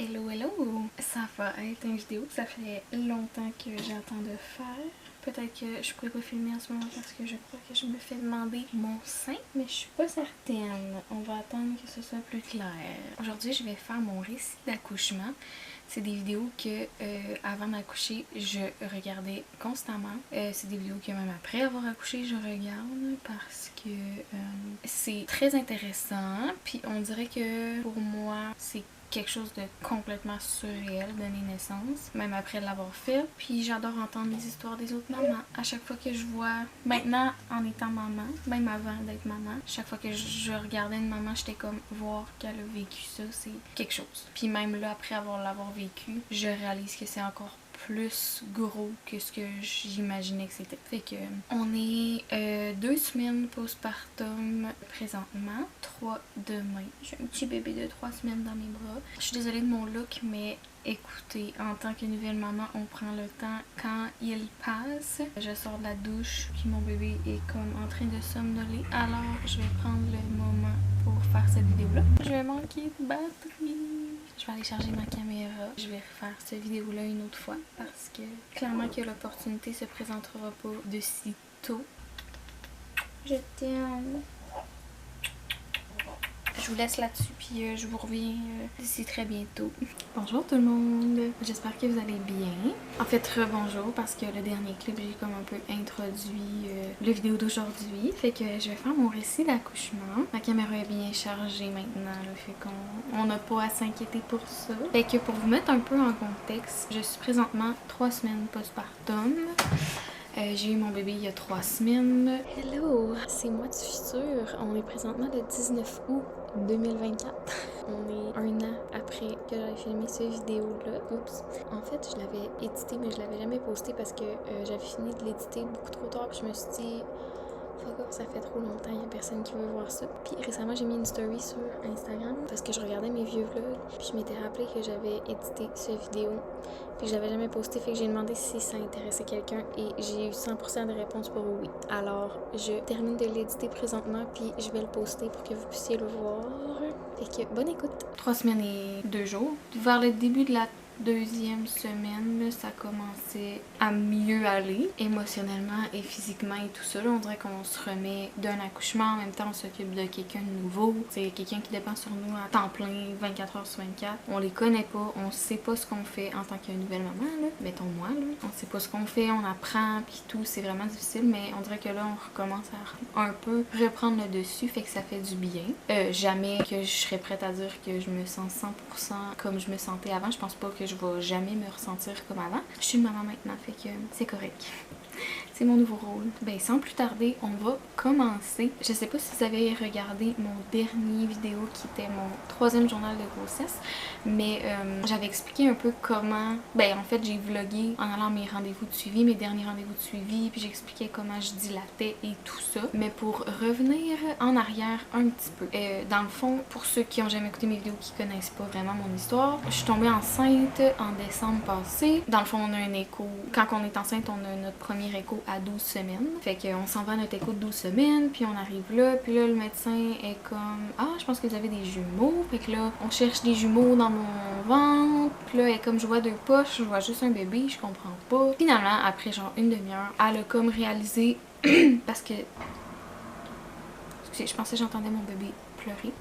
Hello, hello! Ça va être une vidéo que ça fait longtemps que j'attends de faire. Peut-être que je pourrais pas filmer en ce moment parce que je crois que je me fais demander mon sein, mais je suis pas certaine. On va attendre que ce soit plus clair. Aujourd'hui, je vais faire mon récit d'accouchement. C'est des vidéos que, avant d'accoucher, je regardais constamment. C'est des vidéos que même après avoir accouché, je regarde parce que c'est très intéressant. Puis on dirait que pour moi, c'est quelque chose de complètement surréel, donner naissance, même après l'avoir fait. Puis j'adore entendre les histoires des autres mamans. À chaque fois que je vois, maintenant en étant maman, même avant d'être maman, chaque fois que je regardais une maman, j'étais comme voir qu'elle a vécu ça, c'est quelque chose. Puis même là, après l'avoir vécu, je réalise que c'est encore plus gros que ce que j'imaginais que c'était. Fait que on est 2 semaines postpartum présentement, 3 demain. J'ai un petit bébé de 3 semaines dans mes bras. Je suis désolée de mon look, mais écoutez, en tant que nouvelle maman, on prend le temps quand il passe. Je sors de la douche, puis mon bébé est comme en train de somnoler. Alors, je vais prendre le moment pour faire cette vidéo-là. Je vais manquer de batterie. Je vais aller charger ma caméra. Je vais refaire cette vidéo-là une autre fois parce que clairement que l'opportunité se présentera pas de si tôt. Je t'aime. Je vous laisse là-dessus, puis je vous reviens d'ici très bientôt. Bonjour tout le monde! J'espère que vous allez bien. En fait, rebonjour, parce que le dernier clip, j'ai comme un peu introduit la vidéo d'aujourd'hui. Fait que je vais faire mon récit d'accouchement. Ma caméra est bien chargée maintenant, là, fait qu'on n'a pas à s'inquiéter pour ça. Fait que pour vous mettre un peu en contexte, je suis présentement 3 semaines postpartum. J'ai eu mon bébé il y a 3 semaines. Hello! C'est moi du futur. On est présentement le 19 août 2024. On est 1 an après que j'avais filmé cette vidéo-là. Oups! En fait, je l'avais édité, mais je l'avais jamais posté parce que j'avais fini de l'éditer beaucoup trop tard. Puis je me suis dit, fuck off, ça fait trop longtemps, il y a personne qui veut voir ça. Puis récemment, j'ai mis une story sur Instagram parce que je regardais mes vieux vlogs. Puis je m'étais rappelé que j'avais édité cette vidéo. Puis que je l'avais jamais posté. Fait que j'ai demandé si ça intéressait quelqu'un et j'ai eu 100% de réponse pour oui. Alors, je termine de l'éditer présentement. Puis je vais le poster pour que vous puissiez le voir. Fait que bonne écoute. 3 semaines et 2 jours. Vers le début de la 2e semaine, ça commençait à mieux aller émotionnellement et physiquement et tout ça. Là, on dirait qu'on se remet d'un accouchement, en même temps on s'occupe de quelqu'un de nouveau. C'est quelqu'un qui dépend sur nous à temps plein, 24 heures sur 24. On les connaît pas, on sait pas ce qu'on fait en tant que nouvelle maman, là. Mettons moi, là. On sait pas ce qu'on fait, on apprend puis tout, c'est vraiment difficile, mais on dirait que là, on recommence à un peu reprendre le dessus, fait que ça fait du bien. Jamais que je serais prête à dire que je me sens 100% comme je me sentais avant. Je pense pas que je vais jamais me ressentir comme avant. Je suis une maman maintenant, fait que c'est correct. C'est mon nouveau rôle. Ben, sans plus tarder, on va commencer. Je sais pas si vous avez regardé mon dernier vidéo qui était mon 3e journal de grossesse, mais j'avais expliqué un peu comment... Ben, en fait, j'ai vlogué en allant à mes rendez-vous de suivi, mes derniers rendez-vous de suivi, puis j'expliquais comment je dilatais et tout ça. Mais pour revenir en arrière un petit peu, dans le fond, pour ceux qui ont jamais écouté mes vidéos, qui connaissent pas vraiment mon histoire, je suis tombée enceinte en décembre passé. Dans le fond, on a un écho. Quand on est enceinte, on a notre premier écho à 12 semaines. Fait qu'on s'en va à notre écho de 12 semaines, puis on arrive là, puis là, le médecin est comme « Ah, je pense que vous avez des jumeaux. » Fait que là, on cherche des jumeaux dans mon ventre. Puis là, elle est comme « Je vois 2 poches, je vois juste un bébé, je comprends pas. » Finalement, après genre une demi-heure, elle a comme réalisé parce que... Excusez, je pensais que j'entendais mon bébé pleurer.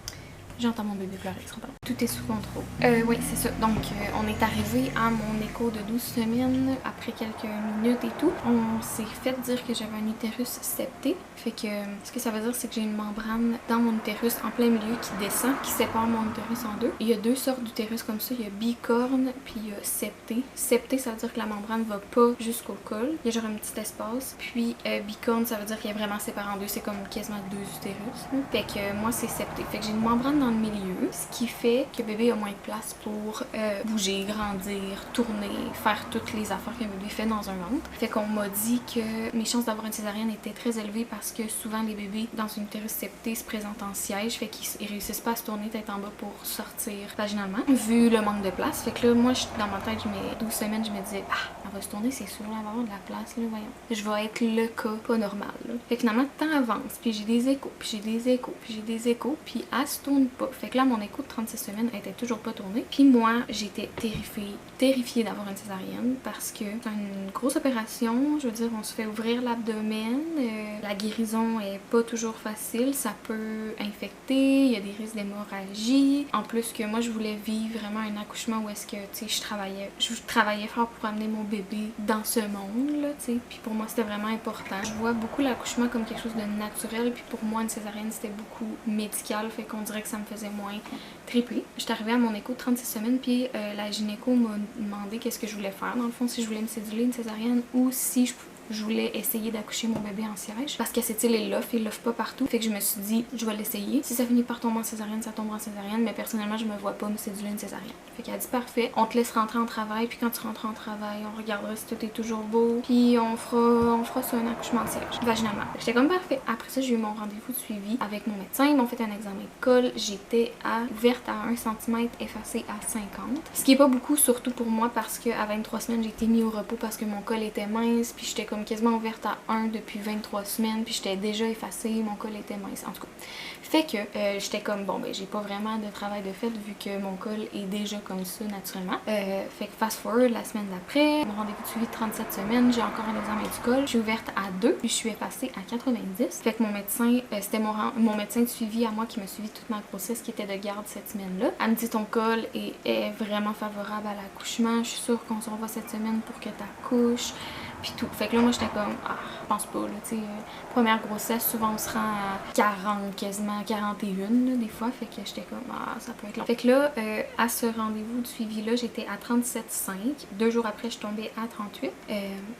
J'entends mon bébé pleurer, c'est pas bon. Tout est sous contrôle. Oui, c'est ça. Donc, on est arrivé à mon écho de 12 semaines après quelques minutes et tout. On s'est fait dire que j'avais un utérus septé. Fait que ce que ça veut dire, c'est que j'ai une membrane dans mon utérus en plein milieu qui descend, qui sépare mon utérus en deux. Il y a 2 sortes d'utérus comme ça. Il y a bicorne puis il y a septé. Septé, ça veut dire que la membrane va pas jusqu'au col. Il y a genre un petit espace. Puis bicorne, ça veut dire qu'il est vraiment séparé en deux. C'est comme quasiment 2 utérus. Fait que moi, c'est septé. Fait que j'ai une membrane dans le milieu, ce qui fait que bébé a moins de place pour bouger, grandir, tourner, faire toutes les affaires qu'un bébé fait dans un ventre. Fait qu'on m'a dit que mes chances d'avoir une césarienne étaient très élevées parce que souvent les bébés dans une utérus septé se présentent en siège, fait qu'ils réussissent pas à se tourner tête en bas pour sortir vaginalement, vu le manque de place. Fait que là, moi, dans ma tête, 12 semaines, je me disais, ah, elle va se tourner, c'est sûr, là, elle va avoir de la place, là, voyons. Je vais être le cas pas normal, là. Fait que finalement, le temps avance, puis j'ai des échos, puis j'ai des échos, puis j'ai des échos, puis elle se tourne pas. Fait que là, mon écho de 36 semaines était toujours pas tourné. Puis moi, j'étais terrifiée d'avoir une césarienne parce que c'est une grosse opération. Je veux dire, on se fait ouvrir l'abdomen. La guérison est pas toujours facile. Ça peut infecter. Il y a des risques d'hémorragie. En plus que moi, je voulais vivre vraiment un accouchement où est-ce que, tu sais, je travaillais fort pour amener mon bébé dans ce monde, là, tu sais. Puis pour moi, c'était vraiment important. Je vois beaucoup l'accouchement comme quelque chose de naturel. Puis pour moi, une césarienne, c'était beaucoup médical. Fait qu'on dirait que ça me faisait moins triper. J'étais arrivée à mon écho de 36 semaines, puis la gynéco m'a demandé qu'est-ce que je voulais faire. Dans le fond, si je voulais me céduler une césarienne ou si je voulais essayer d'accoucher mon bébé en siège. Parce que cette île est l'offre, il l'offre pas partout. Fait que je me suis dit, je vais l'essayer. Si ça finit par tomber en césarienne, ça tombera en césarienne. Mais personnellement, je me vois pas me céduler une césarienne. Fait qu'elle a dit parfait, on te laisse rentrer en travail. Puis quand tu rentres en travail, on regardera si tout est toujours beau. Puis on fera ça un accouchement en siège, vaginalement. J'étais comme parfait. Après ça, j'ai eu mon rendez-vous de suivi avec mon médecin. Ils m'ont fait un examen de col. J'étais ouverte à 1 cm, effacée à 50. Ce qui est pas beaucoup, surtout pour moi, parce qu'à 23 semaines, j'ai été mis au repos parce que mon col était mince. Puis j'étais comme quasiment ouverte à 1 depuis 23 semaines, puis j'étais déjà effacée, mon col était mince, en tout cas. Fait que j'étais comme, bon ben j'ai pas vraiment de travail de fait vu que mon col est déjà comme ça naturellement. Fait que fast forward la semaine d'après, mon rendez-vous de suivi de 37 semaines, j'ai encore un examen du col, je suis ouverte à 2, puis je suis effacée à 90. Fait que mon médecin, c'était mon médecin de suivi à moi qui m'a suivi toute ma grossesse qui était de garde cette semaine-là. Elle me dit ton col est vraiment favorable à l'accouchement, je suis sûre qu'on se revoit cette semaine pour que t'accouches. Puis tout. Fait que là, moi, j'étais comme, je pense pas, là, tu sais, première grossesse, souvent on se rend à 40, quasiment 41, là, des fois. Fait que j'étais comme, ça peut être long. Fait que là, à ce rendez-vous de suivi-là, j'étais à 37,5. 2 jours après, je suis tombée à 38.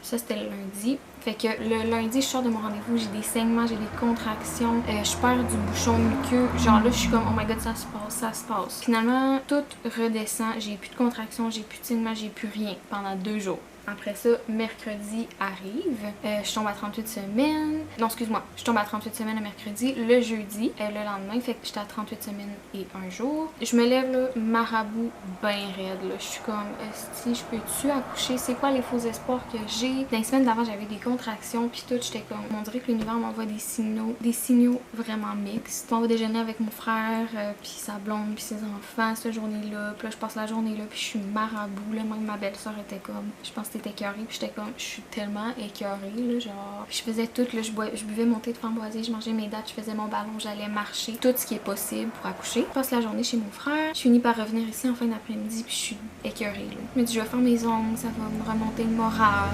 Ça, c'était le lundi. Fait que le lundi, je sors de mon rendez-vous, j'ai des saignements, j'ai des contractions, je perds du bouchon muqueux. Genre là, je suis comme, oh my god, ça se passe, ça se passe. Finalement, tout redescend, j'ai plus de contractions, j'ai plus de saignements, j'ai plus rien pendant 2 jours. Après ça, mercredi arrive, je tombe à 38 semaines. Non, excuse-moi, je tombe à 38 semaines le mercredi. Le jeudi, le lendemain, fait que j'étais à 38 semaines et 1 jour. Je me lève là, marabout ben raide là. Je suis comme, si je peux-tu accoucher? C'est quoi les faux espoirs que j'ai? Dans les semaines d'avant, j'avais des contractions puis tout, j'étais comme, on dirait que l'univers m'envoie des signaux vraiment mixtes. On va déjeuner avec mon frère, puis sa blonde, puis ses enfants cette journée-là. Puis là, je passe la journée là, puis je suis marabout là. Même ma belle-sœur était comme, je pense que t'étais écœurée, puis j'étais comme, je suis tellement écœurée là, genre. Puis je faisais tout là, je buvais mon thé de framboisier, je mangeais mes dattes, je faisais mon ballon, j'allais marcher, tout ce qui est possible pour accoucher. Je passe la journée chez mon frère, je finis par revenir ici en fin d'après-midi, puis je suis écœurée là. Je me dis, je vais faire mes ongles, ça va me remonter le moral.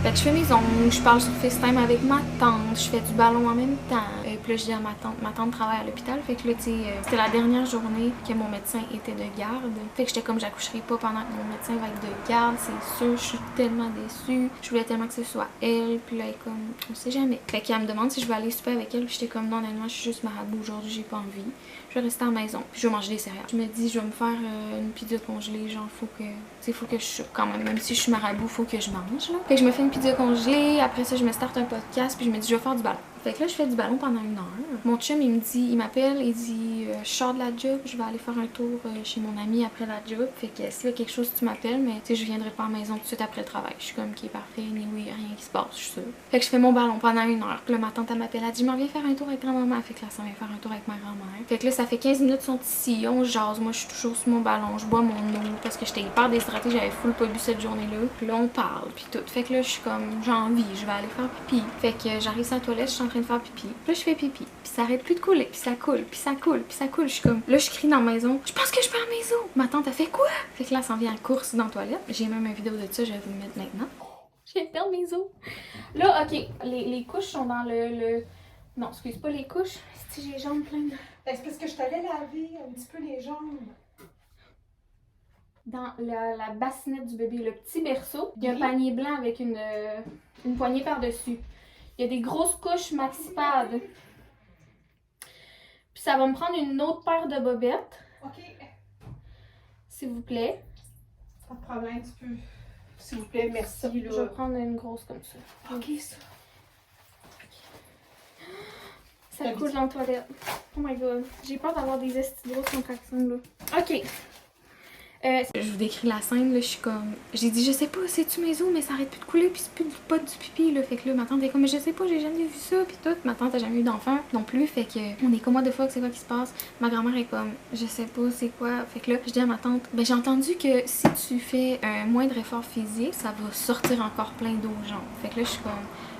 Fait que je fais mes ongles, je parle sur FaceTime avec ma tante, je fais du ballon en même temps. Puis là, je dis à ma tante travaille à l'hôpital. Fait que là, tu sais, c'était la dernière journée que mon médecin était de garde. Fait que j'étais comme, j'accoucherai pas pendant que mon médecin va être de garde, c'est sûr. Je suis tellement déçue. Je voulais tellement que ce soit elle. Puis là, elle est comme, on sait jamais. Fait qu'elle me demande si je veux aller souper avec elle. Puis j'étais comme, non, honnêtement, je suis juste marabout aujourd'hui, j'ai pas envie. Je vais rester à la maison. Puis je vais manger des céréales. Je me dis, je vais me faire une pizza congelée. Genre, faut que je soupe quand même si je suis marabout, faut que je mange là. Fait que je me fais une pizza congelée, après ça je me starte un podcast, puis je me dis je vais faire du ballon. Fait que là je fais du ballon pendant 1 heure. Mon chum il m'appelle, il dit je sors de la job, je vais aller faire un tour chez mon ami après la job. Fait que s'il y a quelque chose tu m'appelles, mais tu sais je viendrai pas à la maison tout de suite après le travail. Je suis comme qui est parfait, ni oui, rien qui se passe, je suis sûre. Fait que je fais mon ballon pendant 1 heure. Puis là ma tante elle m'appelle, elle dit je m'en viens faire un tour avec grand-maman. Fait que là ça vient faire un tour avec ma grand-mère. Fait que là ça fait 15 minutes sont ici, on jase, moi je suis toujours sur mon ballon, je bois mon eau parce que j'étais hyper déshydratée, j'avais full pas bu cette journée-là. Puis là on parle, puis tout. Fait que là je suis comme j'ai envie, je vais aller faire pipi. Fait que j'arrive sur la toilette, je suis en train de faire pipi. Puis là je fais pipi, puis ça arrête plus de couler, puis ça coule, puis ça coule, puis ça coule. Je suis comme là je crie dans la maison, je pense que je perds mes os. Ma tante a fait quoi? Fait que là elle s'en vient en course dans la toilette. J'ai même une vidéo de ça, je vais vous le mettre maintenant. J'ai perdu mes os. Là ok, les couches sont dans le... Non, excuse pas les couches, si j'ai les jambes pleines de... C'est parce que je t'allais laver un petit peu les jambes. Dans la bassinette du bébé, le petit berceau, il y a un panier blanc avec une poignée par-dessus. Il y a des grosses couches maxi-pad. Puis ça va me prendre une autre paire de bobettes. OK. S'il vous plaît. Pas de problème, tu peux. S'il vous plaît, merci. Ça, je vais prendre une grosse comme ça. OK, ça. Ça coule dans la toilette. Oh my god. J'ai peur d'avoir des grosses contractions là. OK. Je vous décris la scène, là, je suis comme... J'ai dit, je sais pas, c'est-tu mes os, mais ça arrête plus de couler, puis c'est plus pas du pipi, là. Fait que là, ma tante est comme, mais je sais pas, j'ai jamais vu ça, puis tout. Ma tante a jamais eu d'enfant non plus, fait que on est comme, what the fuck, c'est quoi qui se passe? Ma grand-mère est comme, je sais pas, c'est quoi? Fait que là, je dis à ma tante, ben j'ai entendu que si tu fais un moindre effort physique, ça va sortir encore plein d'eau aux jambes. Fait que là, je suis comme...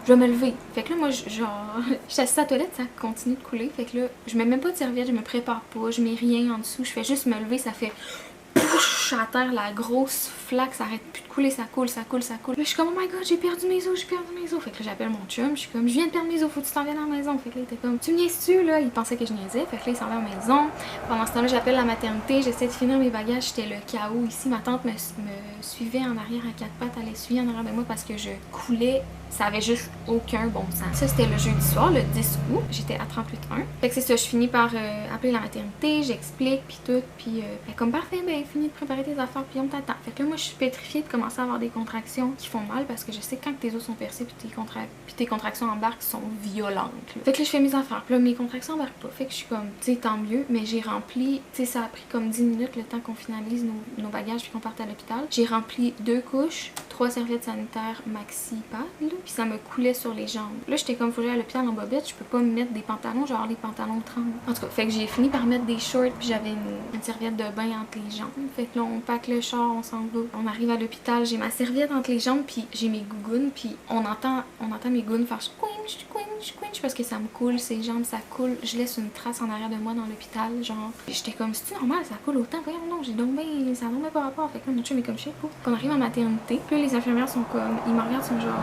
Je vais me lever. Fait que là, moi, genre, je suis assise à la toilette, ça continue de couler. Fait que là, je mets même pas de serviette, je me prépare pas, je mets rien en dessous. Je fais juste me lever, ça fait pouche à terre, la grosse flaque, ça arrête plus de couler, ça coule, ça coule, ça coule. Là, je suis comme, oh my god, j'ai perdu mes os, j'ai perdu mes os. Fait que là, j'appelle mon chum, je suis comme, je viens de perdre mes os, faut que tu t'en viennes à la maison. Fait que là, il était comme, tu me niaises-tu, là? Il pensait que je niaisais. Fait que là, il s'en va à la maison. Pendant ce temps-là, j'appelle la maternité, j'essaie de finir mes bagages, j'étais le chaos ici. Ma tante me suivait en arrière à quatre pattes, elle essuyait en arrière de moi parce que je coulais. Ça avait juste aucun bon sens. Ça, c'était le jeudi soir, le 10 août. J'étais à 38,1. Fait que c'est ça, je finis par appeler la maternité, j'explique, puis tout. Puis, comme parfait, ben, finis de préparer tes affaires, puis on t'attend. Fait que là, moi, je suis pétrifiée de commencer à avoir des contractions qui font mal parce que je sais que quand tes os sont percés, puis tes contractions embarquent sont violentes. Là. Fait que là, je fais mes affaires. Puis là, mes contractions embarquent pas. Fait que je suis comme, tu sais, tant mieux, mais j'ai rempli, tu sais, ça a pris comme 10 minutes le temps qu'on finalise nos bagages puis qu'on parte à l'hôpital. J'ai rempli 2 couches, 3 serviettes sanitaires maxi-pad, là, puis ça me coulait sur les jambes. Là, j'étais comme, faut que j'aille à l'hôpital en bobette, je peux pas me mettre des pantalons, genre les pantalons tremblent. En tout cas, fait que j'ai fini par mettre des shorts, puis j'avais une serviette de bain entre les jambes. Fait que là, on pack le char, on s'en va. On arrive à l'hôpital, j'ai ma serviette entre les jambes, puis j'ai mes gougounes, puis on entend mes gougounes faire squinch, squinch, squinch, parce que ça me coule, ces jambes, ça coule. Je laisse une trace en arrière de moi dans l'hôpital, genre. J'étais comme, c'est normal, ça coule autant. Voyons, non, j'ai donc bien, ça n'a donc pas rapport. Fait que là, mon chum est comme, je sais pas. Quand on arrive en maternité, puis là, les infirmières sont comme, ils me regardent, sont genre.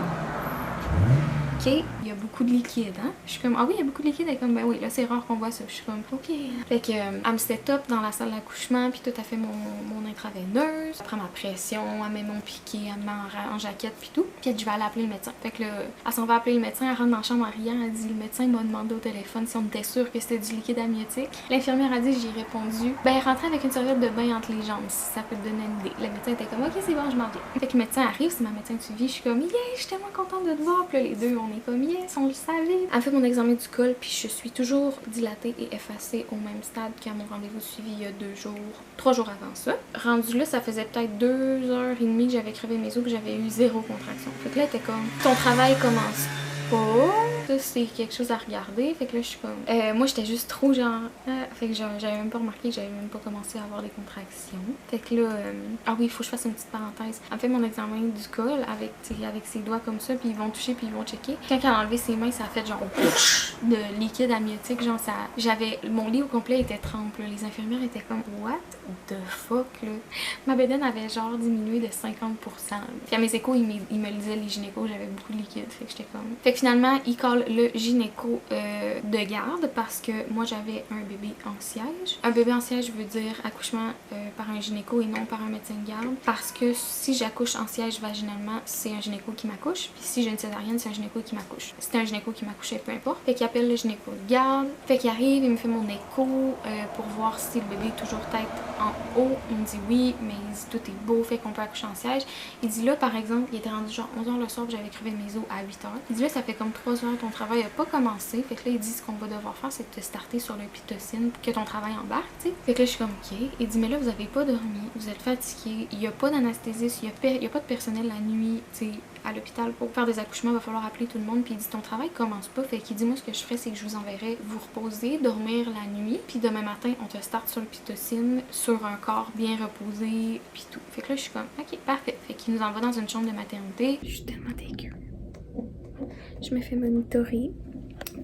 Ok, il y a beaucoup de liquide, hein? Je suis comme, ah oui, il y a beaucoup de liquide. Elle est comme, ben oui, là, c'est rare qu'on voit ça. Je suis comme, ok. Fait que, elle me set up dans la salle d'accouchement, puis tout à fait mon intraveineuse. Elle prend ma pression, elle met mon piqué, elle me met en jaquette, puis tout. Puis je vais aller appeler le médecin. Fait que là, elle s'en va appeler le médecin, elle rentre dans la chambre en riant, elle dit, le médecin m'a demandé au téléphone si on était sûr que c'était du liquide amniotique. L'infirmière a dit, j'ai répondu, ben, rentrez avec une serviette de bain entre les jambes, si ça peut te donner une idée. Le médecin était comme, ok, c'est bon, je m'en viens. Fait que le médecin arrive, c'est ma médecin de suivi, je suis comme, yeah, je suis tellement contente de te voir. Puis là, les deux, on est comme, yes, on le savait. Elle fait mon examen du col, puis je suis toujours dilatée et effacée au même stade qu'à mon rendez-vous de suivi il y a 3 jours avant ça. Rendu là, ça faisait peut-être 2h30 que j'avais crevé mes os, puis j'avais eu 0 contraction. Fait que là, elle était comme, ton travail commence pas. Ça, c'est quelque chose à regarder. Fait que là, je suis comme. Moi, j'étais juste trop genre. Fait que j'avais même pas remarqué que j'avais même pas commencé à avoir des contractions. Fait que là. Ah oui, il faut que je fasse une petite parenthèse. Elle fait mon examen du col avec ses doigts comme ça, puis ils vont toucher, puis ils vont checker. Quand elle a enlevé ses mains, ça a fait genre. De liquide amniotique. Genre, ça. Mon lit au complet était trempe. Là. Les infirmières étaient comme. What the fuck, là. Ma bédaine avait genre diminué de 50%. Puis à mes échos, ils me le disaient, les gynécos, j'avais beaucoup de liquide. Fait que j'étais comme. Fait que finalement, ils collent le gynéco de garde parce que moi j'avais un bébé en siège. Un bébé en siège veut dire accouchement par un gynéco et non par un médecin de garde. Parce que si j'accouche en siège vaginalement, c'est un gynéco qui m'accouche. Puis si j'ai une césarienne, c'est un gynéco qui m'accouche. Si c'était un gynéco qui m'accouchait, peu importe. Fait qu'il appelle le gynéco de garde. Fait qu'il arrive, il me fait mon écho pour voir si le bébé est toujours tête en haut. Il me dit oui, mais il dit tout est beau, fait qu'on peut accoucher en siège. Il dit là, par exemple, il était rendu genre 11h le soir, j'avais crevé mes os à 8h. Il dit là, ça fait comme 3 heures, ton travail n'a pas commencé. Fait que là, il dit ce qu'on va devoir faire, c'est de te starter sur le pitocine pour que ton travail embarque, tu sais. Fait que là, je suis comme ok. Il dit mais là, vous avez pas dormi, vous êtes fatigué, il n'y a pas d'anesthésiste, il y a pas de personnel la nuit, tu sais. À l'hôpital pour faire des accouchements, il va falloir appeler tout le monde. Puis il dit ton travail commence pas. Fait qu'il dit moi ce que je ferais c'est que je vous enverrai vous reposer, dormir la nuit. Puis demain matin on te starte sur le pitocine, sur un corps bien reposé. Puis tout. Fait que là je suis comme ok parfait. Fait qu'il nous envoie dans une chambre de maternité. Je suis tellement dégueu. Je me fais monitorer.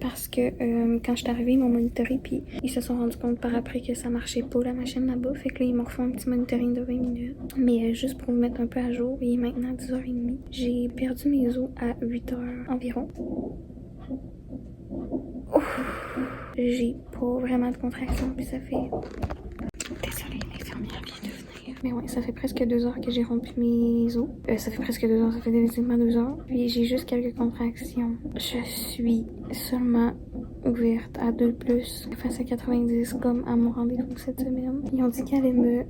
Parce que quand je suis arrivée, ils m'ont monitoré, puis ils se sont rendus compte par après que ça marchait pas la machine là-bas. Fait que là, ils m'ont refait un petit monitoring de 20 minutes. Mais juste pour vous mettre un peu à jour, il est maintenant 10h30. J'ai perdu mes os à 8h environ. Ouf. J'ai pas vraiment de contraction, puis ça fait. Désolée, l'infirmière vient de venir. Mais ouais, ça fait presque 2 heures que j'ai rompu mes os. Ça fait presque 2 heures, ça fait définitivement 2 heures. Puis j'ai juste quelques contractions. Je suis seulement ouverte à 2+, face à 90 comme à mon rendez-vous cette semaine. Ils ont dit qu'elle allait me...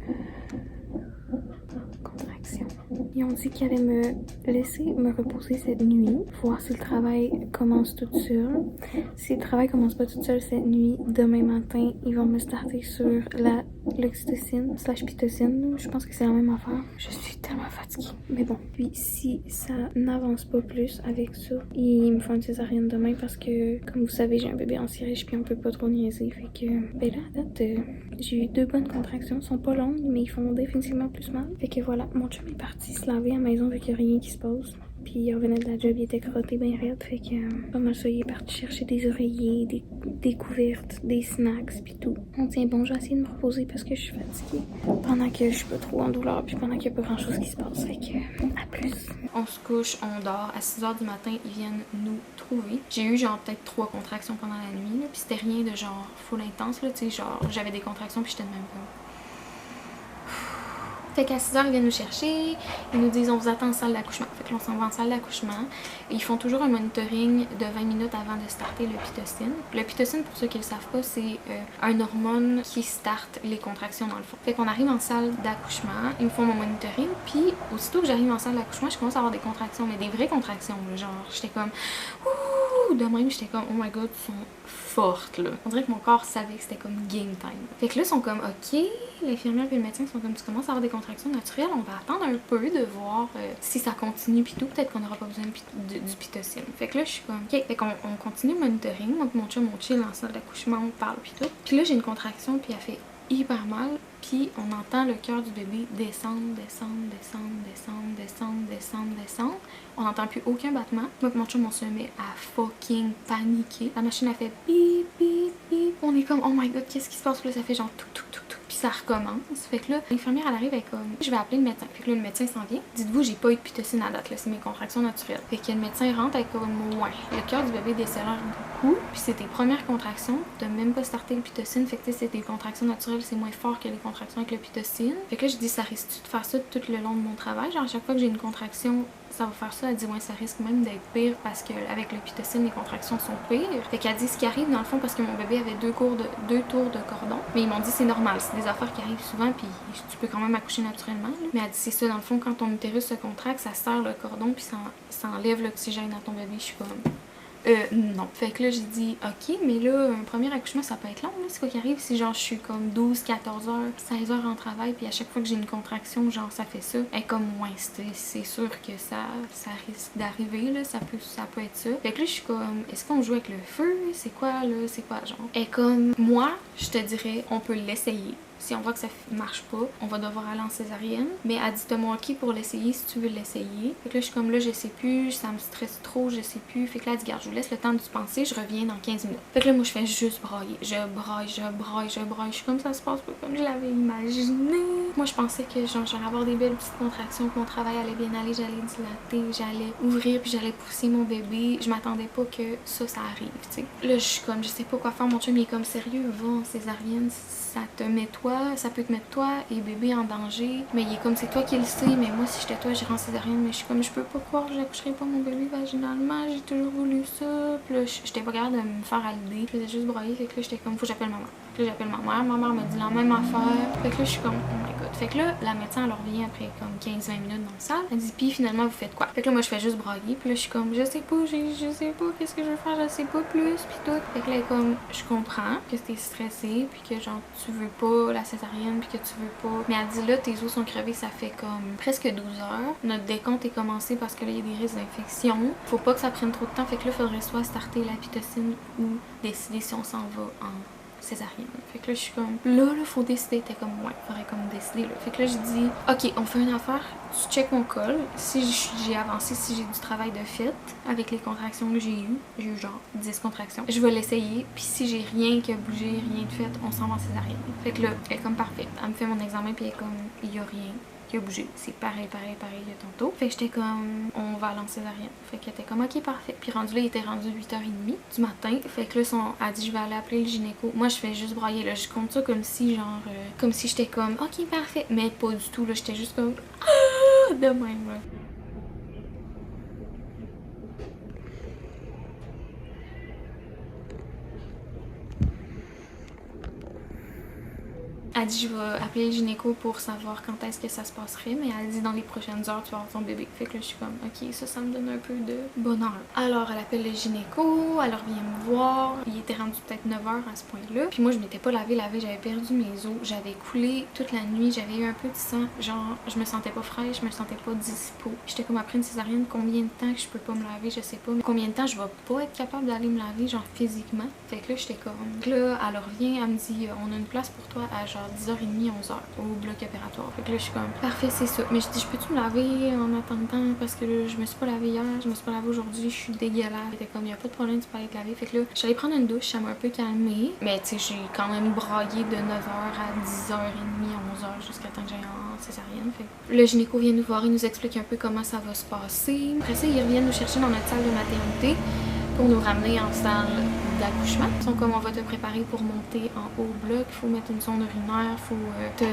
Contraction. Ils ont dit qu'elle allait me laisser me reposer cette nuit, voir si le travail commence tout seul. Si le travail commence pas tout seul cette nuit, demain matin, ils vont me starter sur la l'oxytocine / pitocine. Je pense que c'est la même affaire. Je suis tellement fatiguée. Mais bon. Puis si ça n'avance pas plus avec ça, il me faut une césarienne demain parce que, comme vous savez, j'ai un bébé en Syrie puis on peut pas trop niaiser. Fait que, ben là, à date, j'ai eu 2 bonnes contractions. Elles sont pas longues, mais ils font définitivement plus mal. Fait que voilà, mon chum est parti se laver à la maison vu qu'il y a rien qui se passe. Puis il revenait de la job, il était crotté bien raide, fait que pas mal ça, il est parti chercher des oreillers, des couvertes, des snacks, puis tout. On tient bon, je vais essayer de me reposer parce que je suis fatiguée. Pendant que je suis pas trop en douleur, puis pendant qu'il y a pas grand chose qui se passe, fait que à plus. On se couche, on dort. À 6h du matin, ils viennent nous trouver. J'ai eu genre peut-être 3 contractions pendant la nuit, là, puis c'était rien de genre full intense, là, tu sais, genre j'avais des contractions puis j'étais de même comme... Fait qu'à 6h, ils viennent nous chercher, ils nous disent on vous attend en salle d'accouchement. Fait que là, on s'en va en salle d'accouchement. Ils font toujours un monitoring de 20 minutes avant de starter le pitocine. Le pitocine, pour ceux qui ne le savent pas, c'est un hormone qui starte les contractions dans le fond. Fait qu'on arrive en salle d'accouchement, ils me font mon monitoring, puis aussitôt que j'arrive en salle d'accouchement, je commence à avoir des contractions, mais des vraies contractions, là, genre j'étais comme ouh, de même j'étais comme oh my god, ils sont fortes là. On dirait que mon corps savait que c'était comme game time. Fait que là, ils sont comme ok, l'infirmière et le médecin sont comme tu commences à avoir des contractions naturelles, on va attendre un peu de voir si ça continue pis tout, peut-être qu'on n'aura pas besoin du pitocine. Fait que là je suis comme ok, fait qu'on continue le monitoring, donc mon chum, on chill en salle d'accouchement, on parle pis tout. Puis là j'ai une contraction puis elle fait hyper mal, puis on entend le cœur du bébé descendre, descendre, descendre, descendre, descendre, descendre, descendre. On n'entend plus aucun battement. Moi et mon chum, on se met à fucking paniquer. La machine a fait bip, bip, bip. On est comme oh my god, qu'est-ce qui se passe? Puis là ça fait genre tout, tout, tout, tout. Puis ça recommence. Fait que là, l'infirmière elle arrive, elle est comme je vais appeler le médecin. Fait que là, le médecin s'en vient. Dites-vous, j'ai pas eu de pitocine à date, là, c'est mes contractions naturelles. Fait que le médecin rentre avec comme ouais, le cœur du bébé décélère beaucoup. Puis c'est tes premières contractions. T'as même pas starté le pitocine. Fait que c'est tes contractions naturelles, c'est moins fort que les contractions avec le pitocine. Fait que là, je dis ça risque-tu de faire ça tout le long de mon travail? Genre à chaque fois que j'ai une contraction, ça va faire ça. Elle dit ouais, ça risque même d'être pire parce que avec le pitocine, les contractions sont pires. Fait qu'elle dit ce qui arrive dans le fond parce que mon bébé avait deux tours de cordon. Mais ils m'ont dit c'est normal, c'est des affaires qui arrivent souvent puis tu peux quand même accoucher naturellement. Là. Mais elle dit c'est ça dans le fond, quand ton utérus se contracte, ça serre le cordon puis ça enlève l'oxygène à ton bébé. Je suis comme non. Fait que là, j'ai dit, ok, mais là, un premier accouchement, ça peut être long, là. C'est quoi qui arrive si, genre, je suis comme 12, 14 heures, 16 heures en travail, puis à chaque fois que j'ai une contraction, genre, ça fait ça. Et comme, ouais, c'est sûr que ça risque d'arriver, là. Ça peut être ça. Fait que là, je suis comme, est-ce qu'on joue avec le feu? C'est quoi, là? C'est quoi, genre? Et comme, moi, je te dirais, on peut l'essayer. Si on voit que ça marche pas, on va devoir aller en césarienne. Mais elle dit, t'as mon ok pour l'essayer si tu veux l'essayer. Fait que là, je suis comme là, je sais plus, ça me stresse trop, je sais plus. Fait que là, elle dit, garde, je vous laisse le temps de penser, je reviens dans 15 minutes. Fait que là, moi, je fais juste brailler. Je braille. Je suis comme ça se passe pas comme je l'avais imaginé. Moi, je pensais que genre, j'allais avoir des belles petites contractions, que mon travail allait bien aller, j'allais dilater, j'allais ouvrir puis j'allais pousser mon bébé. Je m'attendais pas que ça arrive, tu sais. Là, je suis comme, je sais pas quoi faire. Mon chum, il est comme sérieux, va en césarienne, ça te met toi, ça peut te mettre toi et bébé en danger. Mais il est comme, c'est toi qui le sais, mais moi, si j'étais toi, j'irais en césarienne. Mais je suis comme, je peux pas croire que j'accoucherais pas mon bébé vaginalement, j'ai toujours voulu ça. Puis là, j'étais pas capable de me faire à l'idée. Je faisais juste broyer, fait que là, j'étais comme, faut que j'appelle maman. Fait que là, j'appelle ma mère me dit la même affaire. Fait que là, je suis comme, oh my god. Fait que là, la médecin, elle revient après comme 15-20 minutes dans la salle. Elle dit, puis finalement, vous faites quoi? Fait que là, moi, je fais juste broyer. Puis là, je suis comme, je sais pas, qu'est-ce que je veux faire, je sais pas plus. Puis tout. Fait que là, comme, je comprends que t'es stressée, puis que genre, tu veux pas la césarienne, puis que tu veux pas. Mais elle dit, là, tes os sont crevés, ça fait comme presque 12 heures. Notre décompte est commencé parce que là, il y a des risques d'infection. Faut pas que ça prenne trop de temps. Fait que là, faudrait soit starter la pitocine ou décider si on s'en va en césarienne. Fait que là, je suis comme, là, faut décider. T'es comme, ouais, faudrait comme décider, là. Fait que là, je dis, ok, on fait une affaire, tu check mon col. Si j'ai avancé, si j'ai du travail de fait avec les contractions que j'ai eu genre 10 contractions, je vais l'essayer. Puis si j'ai rien qui a bougé, rien de fait, on s'en va en césarienne. Fait que là, elle est comme parfaite. Elle me fait mon examen, puis elle est comme, il y a rien qui a bougé. C'est pareil que tantôt. Fait que j'étais comme, on va aller en césarienne. Fait qu'elle était comme, ok, parfait. Puis rendu là, il était rendu 8h30 du matin. Fait que là, elle dit, je vais aller appeler le gynéco. Moi, je fais juste brailler, là. Je compte ça comme si, genre, comme si j'étais comme, ok, parfait. Mais pas du tout, là. J'étais juste comme, ah, de même, là. Elle dit je vais appeler le gynéco pour savoir quand est-ce que ça se passerait, mais elle dit dans les prochaines heures tu vas avoir ton bébé. Fait que là je suis comme ok, ça me donne un peu de bonheur. Alors elle appelle le gynéco, elle revient me voir. Il était rendu peut-être 9h à ce point-là. Puis moi je m'étais pas lavé la veille, j'avais perdu mes os, j'avais coulé toute la nuit, j'avais eu un peu de sang, genre je me sentais pas fraîche, je me sentais pas dispo. J'étais comme après une césarienne, combien de temps que je peux pas me laver, je sais pas, mais combien de temps je vais pas être capable d'aller me laver genre physiquement. Fait que là j'étais comme, là elle revient, elle me dit on a une place pour toi à genre 10h30, 11h au bloc opératoire. Fait que là je suis comme parfait, c'est ça. Mais je dis je peux-tu me laver en attendant parce que là, je me suis pas lavée hier, je me suis pas lavée aujourd'hui, je suis dégueulasse. C'était comme y a pas de problème, tu peux aller te laver. Fait que là j'allais prendre une douche, ça m'a un peu calmée. Mais tu sais j'ai quand même braillé de 9h à 10h30, 11h jusqu'à temps que j'aille en césarienne. Fait que le gynéco vient nous voir, il nous explique un peu comment ça va se passer. Après ça, ils reviennent nous chercher dans notre salle de maternité pour nous ramener en salle d'accouchement. Ils sont comme on va te préparer pour monter en haut bloc, il faut mettre une sonde urinaire, il faut te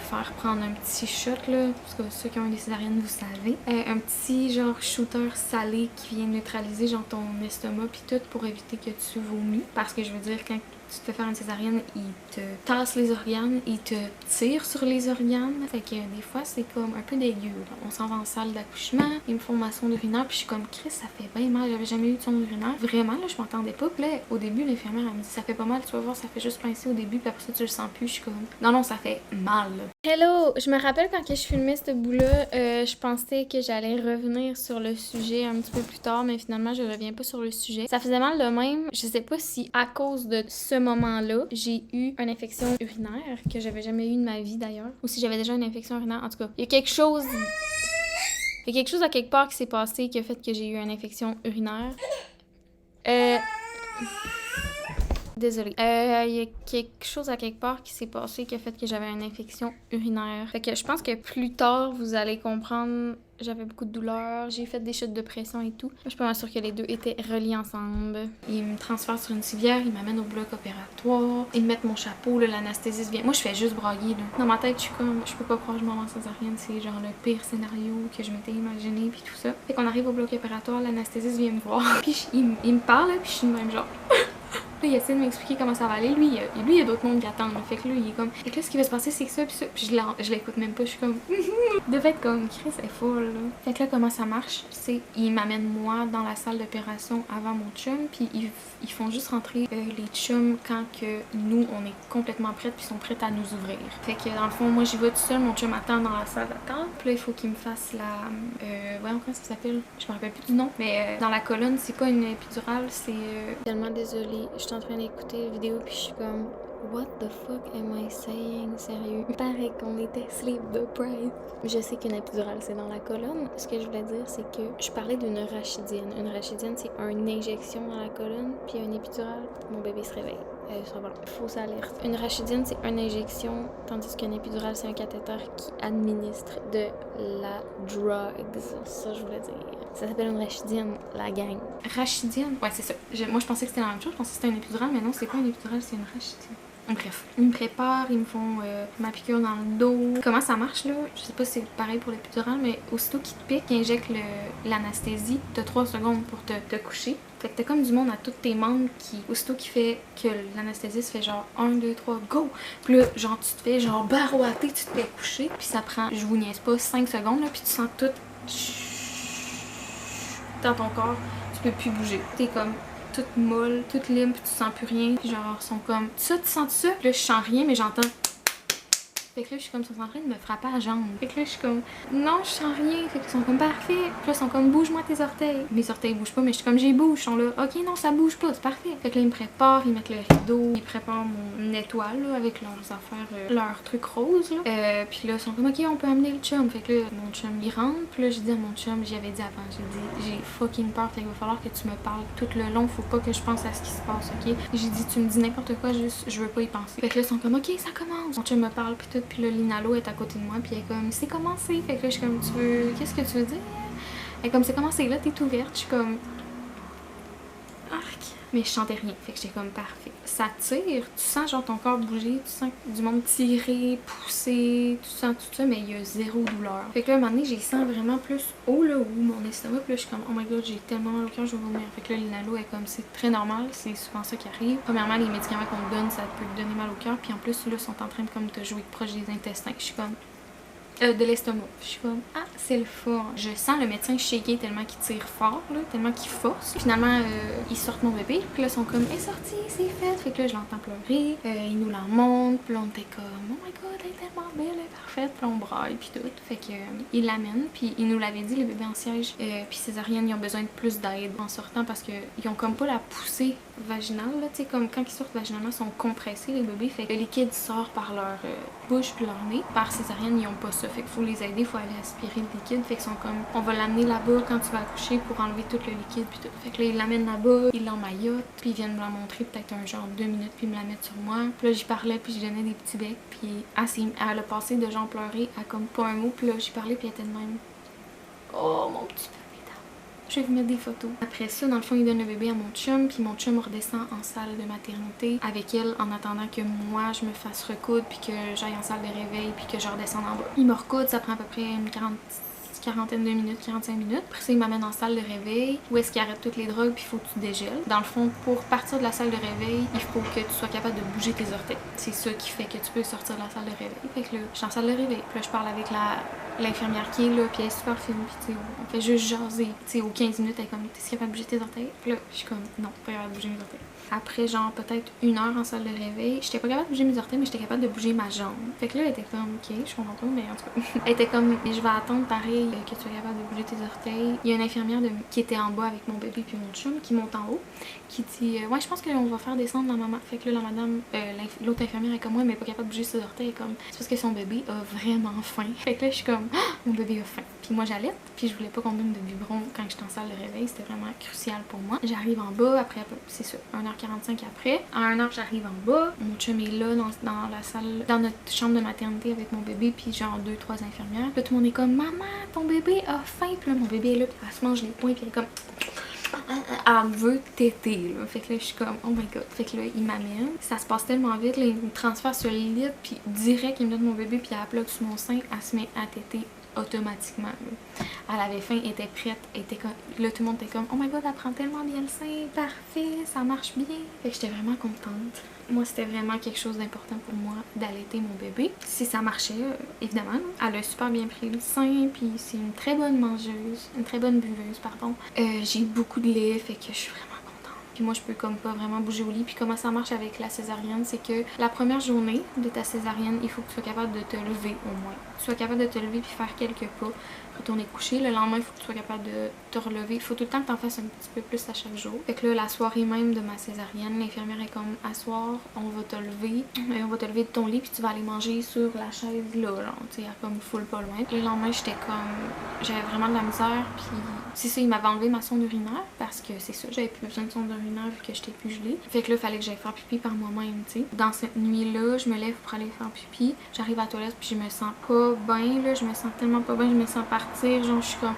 faire prendre un petit shot là, parce que ceux qui ont eu des césariennes vous savez. Un petit genre shooter salé qui vient neutraliser genre ton estomac puis tout pour éviter que tu vomis. Parce que je veux dire quand tu te fais faire une césarienne, ils te tassent les organes, ils te tirent sur les organes. Fait que des fois, c'est comme un peu dégueu. Là. On s'en va en salle d'accouchement, ils me font ma sonde urinaire, puis je suis comme, Chris, ça fait bien mal, j'avais jamais eu de sonde urinaire. Vraiment, là, je m'entendais pas. Puis là, au début, l'infirmière, elle me dit, ça fait pas mal, tu vas voir, ça fait juste pincer au début, puis après ça, tu le sens plus. Je suis comme, non, ça fait mal. Hello! Je me rappelle quand je filmais ce bout-là, je pensais que j'allais revenir sur le sujet un petit peu plus tard, mais finalement, je reviens pas sur le sujet. Ça faisait mal de même. Je sais pas si à cause de ce moment-là, j'ai eu une infection urinaire que j'avais jamais eu de ma vie d'ailleurs. Ou si j'avais déjà une infection urinaire. En tout cas, il y a quelque chose à quelque part qui s'est passé qui a fait que j'ai eu une infection urinaire. Désolée. Il y a quelque chose à quelque part qui s'est passé qui a fait que j'avais une infection urinaire. Fait que je pense que plus tard, vous allez comprendre. J'avais beaucoup de douleurs, j'ai fait des chutes de pression et tout. Je suis pas mal sûre que les deux étaient reliés ensemble. Ils me transfèrent sur une civière, ils m'amènent au bloc opératoire, ils me mettent mon chapeau, l'anesthésiste vient. Moi, je fais juste brailler, là. Dans ma tête, je suis comme, je peux pas croire que je m'en vais en césarienne, c'est genre le pire scénario que je m'étais imaginé, puis tout ça. Fait qu'on arrive au bloc opératoire, l'anesthésiste vient me voir, puis il me parle, puis je suis de même genre. Là, il essaie de m'expliquer comment ça va aller. Lui, il y a d'autres mondes qui attendent. Fait que là, il est comme. Et là, ce qui va se passer, c'est que ça, puis ça. Puis je l'écoute même pas. Je suis comme. Devait être comme. Chris, c'est folle, là. Fait que là, comment ça marche? C'est. Ils m'amènent moi dans la salle d'opération avant mon chum. Puis ils font juste rentrer les chums quand que nous, on est complètement prêtes. Puis ils sont prêtes à nous ouvrir. Fait que dans le fond, moi, j'y vais tout seul. Mon chum attend dans la salle d'attente. Puis là, il faut qu'il me fasse la. Voyons, comment ça s'appelle? Je me rappelle plus du nom. Mais dans la colonne, c'est pas une épidurale. C'est. Tellement désolée. Je suis en train d'écouter la vidéo puis je suis comme what the fuck am I saying? Sérieux. Pareil qu'on était sleep deprived. Je sais qu'une épidurale c'est dans la colonne. Ce que je voulais dire c'est que je parlais d'une rachidienne. Une rachidienne c'est une injection dans la colonne puis une épidurale, mon bébé se réveille. Voilà. Fausse alerte. Une rachidienne c'est une injection tandis qu'une épidurale c'est un cathéter qui administre de la drugs. Ça je voulais dire. Ça s'appelle une rachidienne, la gang. Rachidienne? Ouais, c'est ça. Moi, je pensais que c'était la même chose. Je pensais que c'était une épidurale, mais non, c'est pas une épidurale, c'est une rachidienne. Bref, ils me préparent, ils me font ma piqûre dans le dos. Comment ça marche, là? Je sais pas si c'est pareil pour l'épidurale, mais aussitôt qu'ils te piquent, ils injectent l'anesthésie, t'as 3 secondes pour te coucher. Fait que t'as comme du monde à tous tes membres qui, aussitôt qu'il fait que l'anesthésiste fait genre 1, 2, 3, go! Puis là, genre, tu te fais genre barouater, tu te fais coucher. Puis ça prend, je vous niaise pas, 5 secondes, là, puis tu sens tout dans ton corps, tu peux plus bouger. T'es comme toute molle, toute limpe, tu sens plus rien. Puis genre, ils sont comme, tu sens ça? Puis là, je sens rien, mais j'entends. Fait que là, je suis comme, ils sont en train de me frapper à la jambe. Fait que là, je suis comme, non, je sens rien. Fait qu'ils sont comme, parfait. Puis là, ils sont comme, bouge-moi tes orteils. Mes orteils bougent pas, mais je suis comme, j'y bouge. Ils sont là, ok, non, ça bouge pas, c'est parfait. Fait que là, ils me préparent, ils mettent le rideau, ils préparent mon étoile, là, avec leurs affaires, leurs trucs roses, là. Puis là, ils sont comme, ok, on peut amener le chum. Fait que là, mon chum, il rentre. Puis là, j'ai dit à mon chum, j'avais dit avant, j'ai fucking peur. Fait qu'il va falloir que tu me parles tout le long. Faut pas que je pense à ce qui se passe, ok? J'ai dit, tu me dis n'importe quoi, juste, je veux pas y penser. Fait que là, ils sont comme, ok, ça commence. Mon chum me parle, puis tout. Puis là, Linalo est à côté de moi, puis elle est comme, c'est commencé. Fait que là, je suis comme, qu'est-ce que tu veux dire? Elle est comme, c'est commencé, là, t'es ouverte. Je suis comme, arc. mais je sentais rien. Fait que j'étais comme parfait. Ça tire, tu sens genre ton corps bouger, tu sens du monde tirer, pousser, tu sens tout ça, mais il y a zéro douleur. Fait que là, à un moment donné, j'ai sens vraiment plus haut là où mon estomac, puis là, je suis comme, oh my god, j'ai tellement mal au cœur, je vais vomir. Fait que là, l'inhalo est comme, c'est très normal, c'est souvent ça qui arrive. Premièrement, les médicaments qu'on te donne, ça peut te donner mal au cœur, puis en plus, là, sont en train de comme te jouer proche des intestins. Je suis comme, de l'estomac. Je suis comme, ah, c'est le fun. Je sens le médecin shaker tellement qu'il tire fort, là, tellement qu'il force. Finalement, ils sortent mon bébé, puis là, ils sont comme, elle est sortie, c'est fait. Fait que là, je l'entends pleurer. Ils nous la montrent, puis là, on était comme, oh my god, elle est tellement belle, elle est parfaite. Puis là, on braille, puis tout. Fait que, ils l'amènent, puis ils nous l'avaient dit, le bébé en siège. Puis césarienne, ils ont besoin de plus d'aide en sortant parce que ils ont comme pas la poussée vaginale, là, tu sais, comme quand ils sortent vaginalement, ils sont compressés, les bébés. Fait que le liquide sort par leur bouche puis leur nez. Par césarienne, ils ont pas ça. Fait qu'il faut les aider, il faut aller aspirer le liquide. Fait qu'ils sont comme, on va l'amener là-bas quand tu vas accoucher pour enlever tout le liquide puis tout. Fait que là, ils l'amènent là-bas, ils l'emmaillotent, puis ils viennent me la montrer peut-être un genre 2 minutes puis me la mettre sur moi. Puis là, j'y parlais puis je donnais des petits becs puis elle a passé de genre pleurer à comme pas un mot. Puis là, j'y parlais puis elle était de même. Oh, mon petit peu. Je vais vous mettre des photos. Après ça, dans le fond, il donne le bébé à mon chum, puis mon chum redescend en salle de maternité avec elle en attendant que moi, je me fasse recoudre, puis que j'aille en salle de réveil, puis que je redescende en bas. Il me recoude, ça prend à peu près une quarantaine de minutes, 45 minutes. Après ça, il m'amène en salle de réveil où est-ce qu'il arrête toutes les drogues puis il faut que tu dégèles. Dans le fond, pour partir de la salle de réveil, il faut que tu sois capable de bouger tes orteils. C'est ça qui fait que tu peux sortir de la salle de réveil. Fait que là, je suis en salle de réveil. Puis là, je parle avec l'infirmière qui est là, puis elle est super fine, puis tu sais, on fait juste jaser. Tu sais, aux 15 minutes, elle est comme, t'es capable de bouger tes orteils? Puis là, je suis comme, non, pas capable de bouger mes orteils. Après, genre, peut-être 1 heure en salle de réveil, j'étais pas capable de bouger mes orteils, mais j'étais capable de bouger ma jambe. Fait que là, elle était comme, ok, je comprends pas, mais en tout cas. Elle était comme, je vais attendre pareil que tu sois capable de bouger tes orteils. Il y a une infirmière qui était en bas avec mon bébé puis mon chum qui monte en haut, qui dit, ouais, je pense qu'on va faire descendre la maman. Fait que là, la madame, l'autre infirmière est comme, moi, mais pas capable de bouger ses orteils. Elle est comme, c'est parce que son bébé a vraiment faim. Fait que là, je suis comme, ah, mon bébé a faim. Puis moi, j'allaite, puis je voulais pas qu'on donne de biberon quand j'étais en salle de réveil. C'était vraiment crucial pour moi. J'arrive en bas, après, c'est ça, 1h45 après. À 1h, j'arrive en bas. Mon chum est là dans la salle, dans notre chambre de maternité avec mon bébé, puis genre 2-3 infirmières. Puis là, tout le monde est comme, maman, ton bébé a faim. Puis là, mon bébé est là, puis elle se mange les poings, puis elle est comme, elle veut téter, là. Fait que là, je suis comme, oh my god. Fait que là, il m'amène. Ça se passe tellement vite, là, il me transfère sur le lit, puis direct, il me donne mon bébé, puis elle bloque sur mon sein, elle se met à téter automatiquement. Là. Elle avait faim, elle était prête, elle était comme, là, tout le monde était comme, oh my god, elle prend tellement bien le sein, parfait, ça marche bien. Fait que j'étais vraiment contente. Moi, c'était vraiment quelque chose d'important pour moi d'allaiter mon bébé. Si ça marchait, évidemment, elle a super bien pris le sein, puis c'est une très bonne mangeuse, une très bonne buveuse, pardon. J'ai beaucoup de lait, fait que je suis vraiment contente. Puis moi, je peux comme pas vraiment bouger au lit. Puis comment ça marche avec la césarienne, c'est que la première journée de ta césarienne, il faut que tu sois capable de te lever au moins. Tu sois capable de te lever puis faire quelques pas, retourner coucher. Le lendemain, il faut que tu sois capable de te relever. Il faut tout le temps que tu en fasses un petit peu plus à chaque jour. Fait que là, la soirée même de ma césarienne, l'infirmière est comme, à soir, on va te lever. On va te lever de ton lit puis tu vas aller manger sur la chaise là, genre, tu sais, comme full pas loin. Le lendemain, j'étais comme, j'avais vraiment de la misère puis c'est ça, il m'avait enlevé ma sonde urinaire parce que c'est ça, j'avais plus besoin de sonde urinaire vu que j'étais plus gelée. Fait que là, il fallait que j'aille faire pipi par moi-même, tu sais. Dans cette nuit-là, je me lève pour aller faire pipi. J'arrive à la toilette puis je me sens pas bien, là, je me sens tellement pas bien, je me sens partir, genre je suis comme,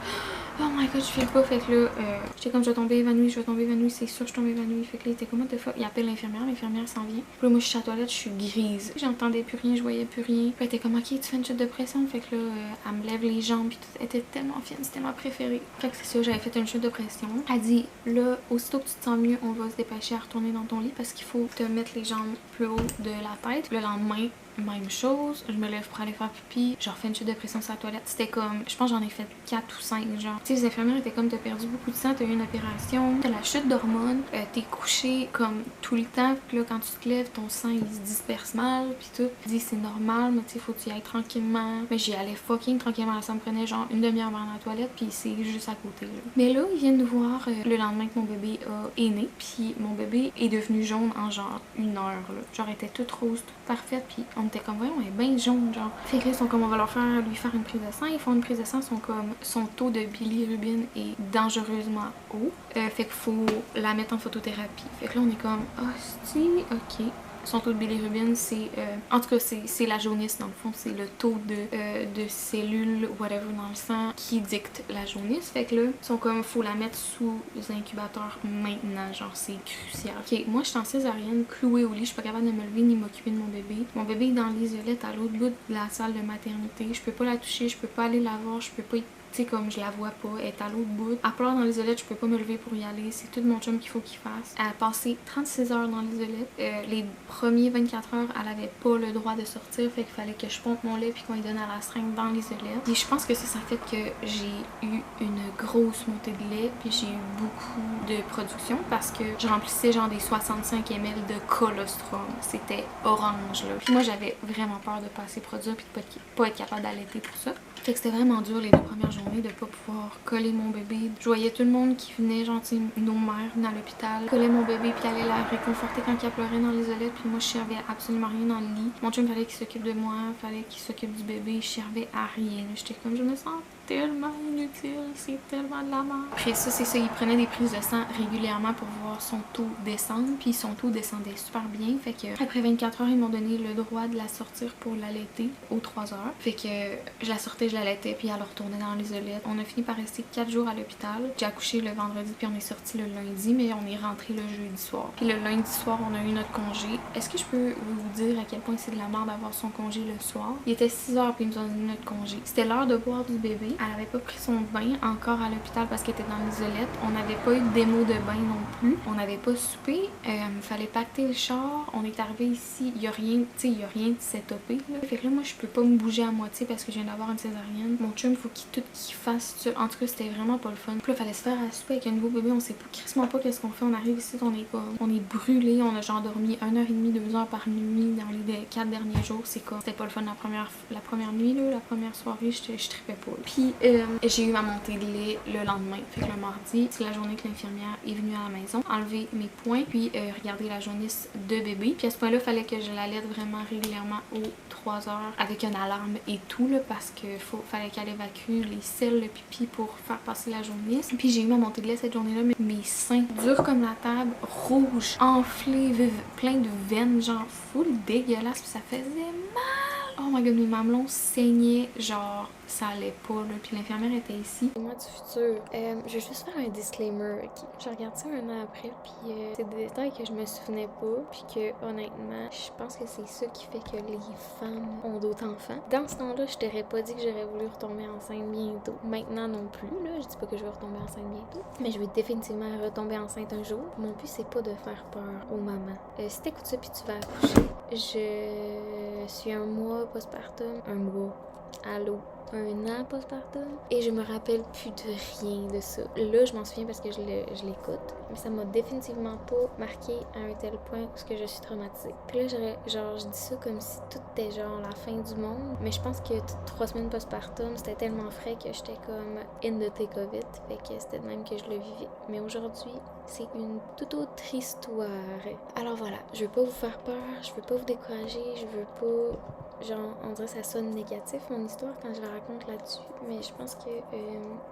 oh my god, je file pas. Fait que là, j'étais comme, je vais tomber évanouie, c'est sûr, je tombe évanouie. Fait que là, il était comme, what the fuck? Il appelle l'infirmière s'en vient. Puis là, moi, je suis à la toilette, je suis grise. J'entendais plus rien, je voyais plus rien. Puis elle était comme, ok, tu fais une chute de pression. Fait que là, elle me lève les jambes, puis tout. Elle était tellement fine, c'était ma préférée. Fait que c'est ça, j'avais fait une chute de pression. Elle dit, là, aussitôt que tu te sens mieux, on va se dépêcher à retourner dans ton lit parce qu'il faut te mettre les jambes plus haut de la tête. Le lendemain, même chose, je me lève pour aller faire pipi, je refais une chute de pression sur la toilette. C'était comme, je pense j'en ai fait 4 ou 5, genre. Tu sais, les infirmières étaient comme, t'as perdu beaucoup de sang, t'as eu une opération, t'as la chute d'hormones, t'es couché comme tout le temps, puis là, quand tu te lèves, ton sang il se disperse mal, puis tout. Je dis, c'est normal, mais tu sais, faut que tu y ailles tranquillement. Mais j'y allais fucking tranquillement, ça me prenait genre une demi-heure avant la toilette, puis c'est juste à côté, là. Mais là, ils viennent nous voir le lendemain que mon bébé est né, puis mon bébé est devenu jaune en genre 1 heure, là. Genre, elle était toute rose, toute parfaite, puis on était comme, voyons, elle est bien jaune, genre. Fait que là, ils sont comme, on va lui faire une prise de sang. Ils font une prise de sang, ils sont comme, son taux de bilirubin est dangereusement haut. Fait qu'il faut la mettre en photothérapie. Fait que là, on est comme, hostie, ok. son taux de bilirubine, c'est... en tout cas, c'est la jaunisse dans le fond. C'est le taux de cellules, whatever, dans le sang qui dicte la jaunisse. Fait que là, ils sont comme, faut la mettre sous les incubateurs maintenant. Genre, c'est crucial. Ok, moi, je suis en césarienne, clouée au lit. Je suis pas capable de me lever ni m'occuper de mon bébé. Mon bébé est dans l'isolette à l'autre bout de la salle de maternité. Je peux pas la toucher, je peux pas aller la voir, je peux pas... Tu sais, comme je la vois pas, elle est à l'autre bout. Elle pleure dans l'isolette, je peux pas me lever pour y aller. C'est tout mon chum qu'il faut qu'il fasse. Elle a passé 36 heures dans l'isolette. Les premiers 24 heures, elle avait pas le droit de sortir. Fait qu'il fallait que je pompe mon lait puis qu'on lui donne à la seringue dans l'isolette. Et je pense que ça fait que j'ai eu une grosse montée de lait puis j'ai eu beaucoup de production parce que je remplissais genre des 65 ml de colostrum. C'était orange là. Puis moi, j'avais vraiment peur de pas assez produire puis de pas être capable d'allaiter pour ça. Fait que c'était vraiment dur les 2 premières journées de pas pouvoir coller mon bébé. Je voyais tout le monde qui venait, genre, nos mères venaient à l'hôpital, collaient mon bébé puis allait la réconforter quand elle pleurait dans l'isolette. Puis moi, je servais absolument rien dans le lit. Mon chum, fallait qu'il s'occupe de moi, fallait qu'il s'occupe du bébé. Je servais à rien. J'étais comme, je me sens tellement inutile, c'est tellement de la merde. Après ça, c'est ça, il prenait des prises de sang régulièrement pour voir son taux descendre. Puis son taux descendait super bien. Fait que après 24 heures, ils m'ont donné le droit de la sortir pour l'allaiter aux 3 heures. Fait que je la sortais, je l'allaitais, puis elle retournait dans l'isolette. On a fini par rester 4 jours à l'hôpital. J'ai accouché le vendredi, puis on est sorti le lundi, mais on est rentré le jeudi soir. Puis le lundi soir, on a eu notre congé. Est-ce que je peux vous dire à quel point c'est de la merde d'avoir son congé le soir? Il était 6 heures, puis ils nous ont donné notre congé. C'était l'heure de boire du bébé. Elle avait pas pris son bain encore à l'hôpital parce qu'elle était dans l'isolette. On n'avait pas eu de démo de bain non plus. On n'avait pas soupé. Fallait pacter le char. On est arrivé ici. Il y a rien, tu sais, il y a rien de setupé là. Fait que là, moi, je peux pas me bouger à moitié parce que je viens d'avoir une césarienne. Mon chum, faut qu'il fasse ça. En tout cas, c'était vraiment pas le fun. Puis là, fallait se faire à souper avec un nouveau bébé. On sait pas crissement pas qu'est-ce qu'on fait. On arrive ici, on est brûlé. On a genre dormi 1h30, 2 heures par nuit dans les 4 derniers jours. C'est quoi? C'était pas le fun la première nuit là, la première soirée, je trippais pas. Puis j'ai eu ma montée de lait le lendemain. Fait que le mardi, c'est la journée que l'infirmière est venue à la maison, enlever mes points, puis regarder la jaunisse de bébé. Puis à ce point-là, il fallait que je l'allaite vraiment régulièrement aux 3 heures avec une alarme et tout là, parce que fallait qu'elle évacue les selles, le pipi pour faire passer la jaunisse. Puis j'ai eu ma montée de lait cette journée-là, mais mes seins durs comme la table, rouges, enflés, plein de veines, genre full dégueulasse, puis ça faisait mal. Oh my god, mes mamelons saignaient, genre ça allait pas là, puis l'infirmière était ici. Moi du futur, je vais juste faire un disclaimer, ok? Je regarde ça 1 an après, puis c'est des détails que je me souvenais pas, puis que honnêtement, je pense que c'est ça qui fait que les femmes ont d'autres enfants. Dans ce temps-là, je t'aurais pas dit que j'aurais voulu retomber enceinte bientôt. Maintenant non plus, là, je dis pas que je vais retomber enceinte bientôt, mais je vais définitivement retomber enceinte un jour. Mon but, c'est pas de faire peur aux mamans. Si t'écoutes ça puis tu vas accoucher, je suis 1 mois postpartum, 1 mois, allô, 1 an postpartum, et je me rappelle plus de rien de ça. Là, je m'en souviens parce que je l'écoute, mais ça m'a définitivement pas marqué à un tel point où que je suis traumatisée. Puis là, je dis ça comme si tout était genre la fin du monde, mais je pense que 3 semaines postpartum, c'était tellement frais que j'étais comme in the thick of it, fait que c'était de même que je le vivais. Mais aujourd'hui, c'est une toute autre histoire. Alors voilà, je veux pas vous faire peur, je veux pas vous décourager, je veux pas... Genre, on dirait que ça sonne négatif, mon histoire, quand je la raconte là-dessus. Mais je pense que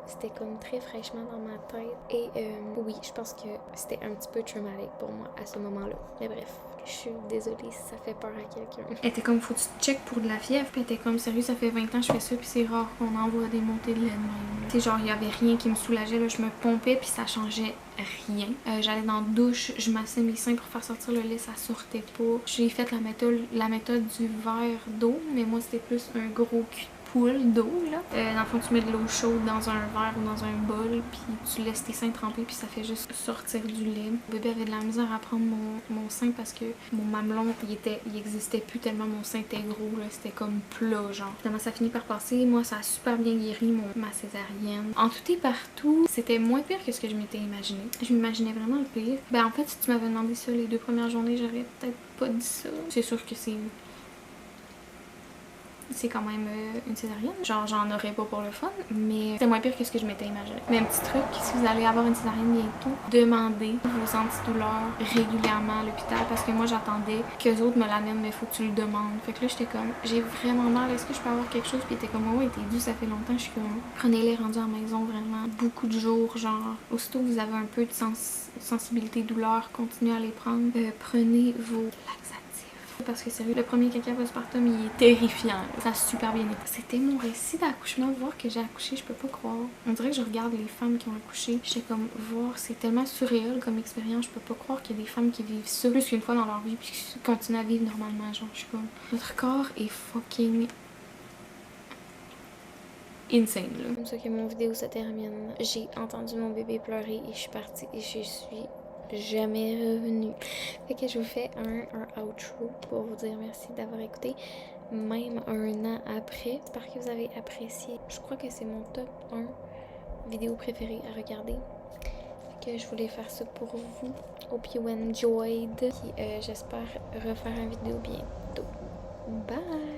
c'était comme très fraîchement dans ma tête. Et oui, je pense que c'était un petit peu traumatique pour moi à ce moment-là. Mais bref, je suis désolée si ça fait peur à quelqu'un. Elle était comme, faut que tu te checkes pour de la fièvre. Puis elle était comme, sérieux, ça fait 20 ans que je fais ça. Puis c'est rare qu'on envoie des montées de lait de même. Tu sais, genre, il y avait rien qui me soulageait. Là, je me pompais, puis ça changeait rien. J'allais dans la douche, je massais mes seins pour faire sortir le lait, ça sortait pas. J'ai fait la méthode du verre d'eau, mais moi c'était plus un gros cul de poule d'eau là. Dans le fond, tu mets de l'eau chaude dans un verre ou dans un bol, puis tu laisses tes seins tremper, puis ça fait juste sortir du lait. Le bébé avait de la misère à prendre mon sein parce que mon mamelon, il existait plus tellement mon sein était gros là, c'était comme plat genre. Finalement, ça finit par passer. Moi, ça a super bien guéri ma césarienne. En tout et partout, c'était moins pire que ce que je m'étais imaginé. Je m'imaginais vraiment le pire. Ben en fait, si tu m'avais demandé ça les 2 premières journées, j'aurais peut-être pas dit ça. C'est sûr que c'est quand même une césarienne. Genre, j'en aurais pas pour le fun, mais c'est moins pire que ce que je m'étais imaginé. Mais un petit truc, si vous allez avoir une césarienne bientôt, demandez vos antidouleurs régulièrement à l'hôpital parce que moi, j'attendais qu'eux autres me l'amènent, mais il faut que tu le demandes. Fait que là, j'étais comme, j'ai vraiment mal, est-ce que je peux avoir quelque chose? Puis il était comme, ouais, t'es dû, ça fait longtemps. Je suis comme, prenez-les rendus à la maison vraiment beaucoup de jours. Genre, aussitôt que vous avez un peu de sensibilité douleur, continuez à les prendre. Prenez vos laxatifs. Parce que sérieux, le premier caca postpartum, il est terrifiant. Ça a super bien été. C'était mon récit d'accouchement. Voir que j'ai accouché, je peux pas croire. On dirait que je regarde les femmes qui ont accouché. J'étais comme, voir, c'est tellement surréel comme expérience. Je peux pas croire qu'il y a des femmes qui vivent ça plus qu'une fois dans leur vie puis qui continuent à vivre normalement. Genre, je suis comme, notre corps est fucking insane là. Comme ça que mon vidéo se termine. J'ai entendu mon bébé pleurer et je suis partie et je suis jamais revenue. Fait que je vous fais un outro pour vous dire merci d'avoir écouté. Même un an après, j'espère que vous avez apprécié. Je crois que c'est mon top 1 vidéo préférée à regarder. Fait que je voulais faire ça pour vous. Hope you enjoyed. Puis j'espère refaire une vidéo bientôt. Bye!